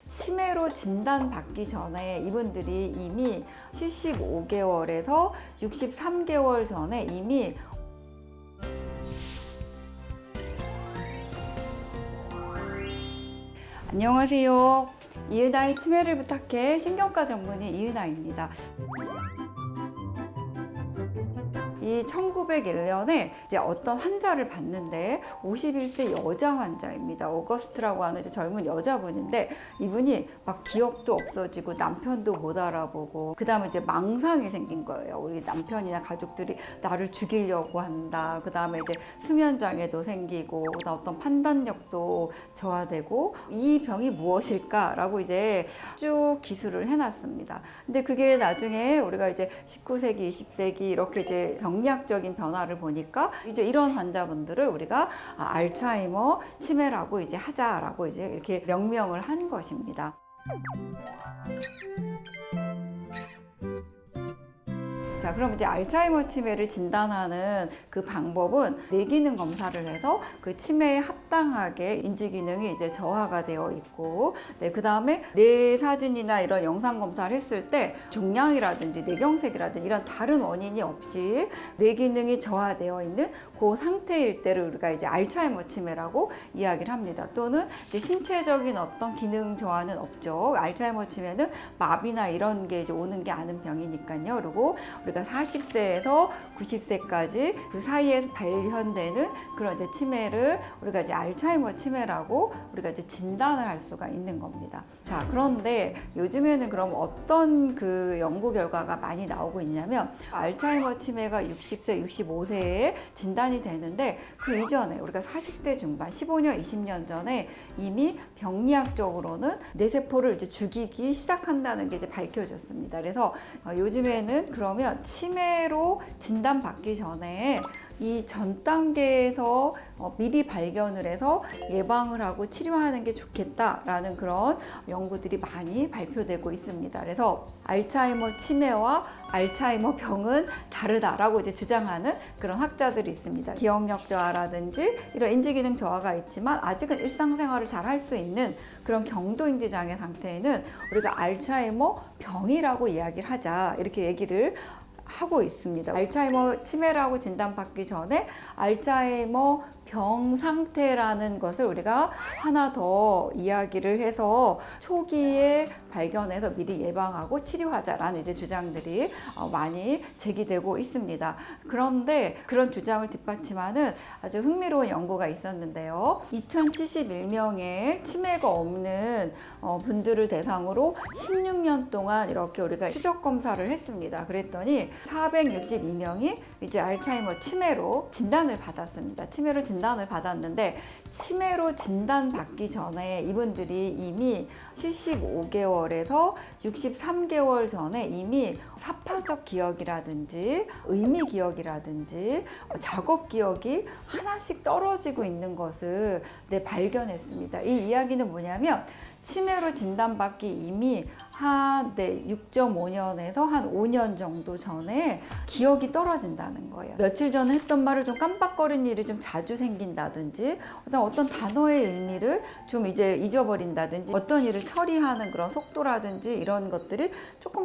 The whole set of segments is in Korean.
치매로 진단받기 전에 이분들이 이미 75개월에서 63개월 전에 이미 안녕하세요. 이은아의 치매를 부탁해 신경과 전문의 이은아입니다. 이 1901년에 이제 어떤 환자를 봤는데 51세 여자 환자입니다. 오거스트라고 하는 이제 젊은 여자분인데 이분이 막 기억도 없어지고 남편도 못 알아보고 그 다음에 이제 망상이 생긴 거예요. 우리 남편이나 가족들이 나를 죽이려고 한다. 그 다음에 이제 수면장애도 생기고 그다음 어떤 판단력도 저하되고 이 병이 무엇일까라고 이제 쭉 기술을 해놨습니다. 근데 그게 나중에 우리가 이제 19세기, 20세기 이렇게 이제 병리학적인 변화를 보니까 이제 이런 환자분들을 우리가 알츠하이머 치매라고 이제 하자라고 이제 이렇게 명명을 한 것입니다. 자, 그럼 이제 알츠하이머 치매를 진단하는 그 방법은 뇌기능 검사를 해서 그 치매에 합당하게 인지 기능이 이제 저하가 되어 있고, 네, 그 다음에 뇌 사진이나 이런 영상 검사를 했을 때 종양이라든지 뇌경색이라든지 이런 다른 원인이 없이 뇌 기능이 저하되어 있는 그 상태일 때를 우리가 이제 알츠하이머 치매라고 이야기를 합니다. 또는 이제 신체적인 어떤 기능 저하는 없죠. 알츠하이머 치매는 마비나 이런 게 이제 오는 게 아닌 병이니까요. 그리고 우리가 40세에서 90세까지 그 사이에 발현되는 그런 이제 치매를 우리가 이제 알츠하이머 치매라고 우리가 이제 진단을 할 수가 있는 겁니다. 자, 그런데 요즘에는 그럼 어떤 그 연구 결과가 많이 나오고 있냐면 알츠하이머 치매가 60세, 65세에 진단이 되는데 그 이전에 우리가 40대 중반, 15년, 20년 전에 이미 병리학적으로는 뇌세포를 이제 죽이기 시작한다는 게 이제 밝혀졌습니다. 그래서 요즘에는 그러면 치매로 진단받기 전에 이 전 단계에서 미리 발견을 해서 예방을 하고 치료하는 게 좋겠다라는 그런 연구들이 많이 발표되고 있습니다. 그래서 알츠하이머 치매와 알츠하이머 병은 다르다라고 이제 주장하는 그런 학자들이 있습니다. 기억력 저하라든지 이런 인지기능 저하가 있지만 아직은 일상생활을 잘 할 수 있는 그런 경도인지 장애 상태에는 우리가 알츠하이머 병이라고 이야기를 하자 이렇게 얘기를 하고 있습니다. 알츠하이머 치매라고 진단받기 전에 알츠하이머 병 상태라는 것을 우리가 하나 더 이야기를 해서 초기에 발견해서 미리 예방하고 치료하자라는 이제 주장들이 많이 제기되고 있습니다. 그런데 그런 주장을 뒷받침하는 아주 흥미로운 연구가 있었는데요. 2071명의 치매가 없는 분들을 대상으로 16년 동안 이렇게 우리가 추적 검사를 했습니다. 그랬더니 462명이 이제 알츠하이머 치매로 진단을 받았습니다. 치매로 진단을 받았는데 치매로 진단받기 전에 이분들이 이미 75개월에서 63개월 전에 이미 사파적 기억이라든지 의미 기억이라든지 작업 기억이 하나씩 떨어지고 있는 것을 발견했습니다. 이 이야기는 뭐냐면 치매로 진단받기 이미 한 6.5년에서 한 5년 정도 전에 기억이 떨어진다는 거예요. 며칠 전에 했던 말을 좀 깜빡거리는 일이 좀 자주 생긴다든지 어떤 단어의 의미를 좀 이제 잊어버린다든지 어떤 일을 처리하는 그런 속도라든지 이런 것들이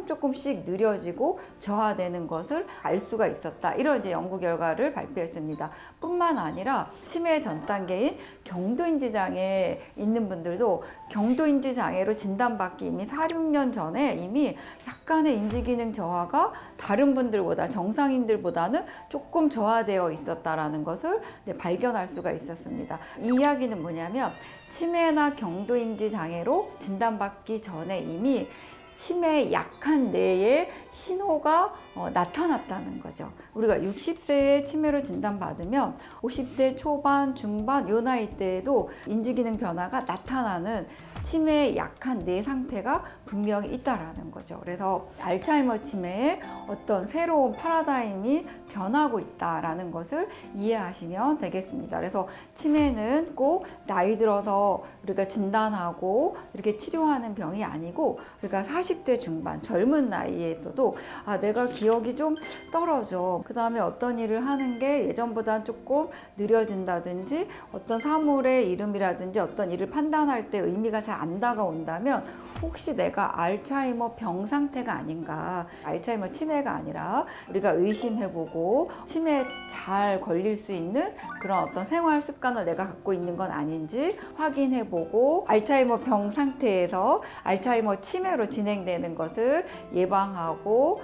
조금씩 느려지고 저하되는 것을 알 수가 있었다. 이런 이제 연구 결과를 발표했습니다. 뿐만 아니라 치매 전 단계인 경도인지 장애 있는 분들도 경도인지 장애로 진단받기 이미 4, 6년 전에 이미 약간의 인지기능 저하가 다른 분들보다 정상인들보다는 조금 저하되어 있었다라는 것을 발견할 수가 있었습니다. 이 이야기는 뭐냐면 치매나 경도인지 장애로 진단받기 전에 이미 치매의 약한 뇌의 신호가 나타났다는 거죠. 우리가 60세에 치매로 진단받으면 50대 초반, 중반 요 나이 때에도 인지기능 변화가 나타나는 치매의 약한 뇌 상태가 분명히 있다라는 거죠. 그래서 알츠하이머 치매에 어떤 새로운 파라다임이 변하고 있다라는 것을 이해하시면 되겠습니다. 그래서 치매는 꼭 나이 들어서 우리가 진단하고 이렇게 치료하는 병이 아니고 우리가 40대 중반 젊은 나이에서도 내가 기억이 좀 떨어져. 그 다음에 어떤 일을 하는 게 예전보다 조금 느려진다든지 어떤 사물의 이름이라든지 어떤 일을 판단할 때 의미가 잘 잘 안 다가온다면 혹시 내가 알츠하이머 병 상태가 아닌가, 알츠하이머 치매가 아니라 우리가 의심해보고 치매에 잘 걸릴 수 있는 그런 어떤 생활 습관을 내가 갖고 있는 건 아닌지 확인해보고 알츠하이머 병 상태에서 알츠하이머 치매로 진행되는 것을 예방하고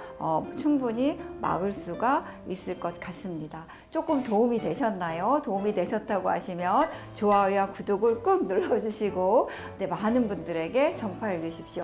충분히 막을 수가 있을 것 같습니다. 조금 도움이 되셨나요? 도움이 되셨다고 하시면 좋아요와 구독을 꾹 눌러주시고 많은 분들에게 전파해 주십시오.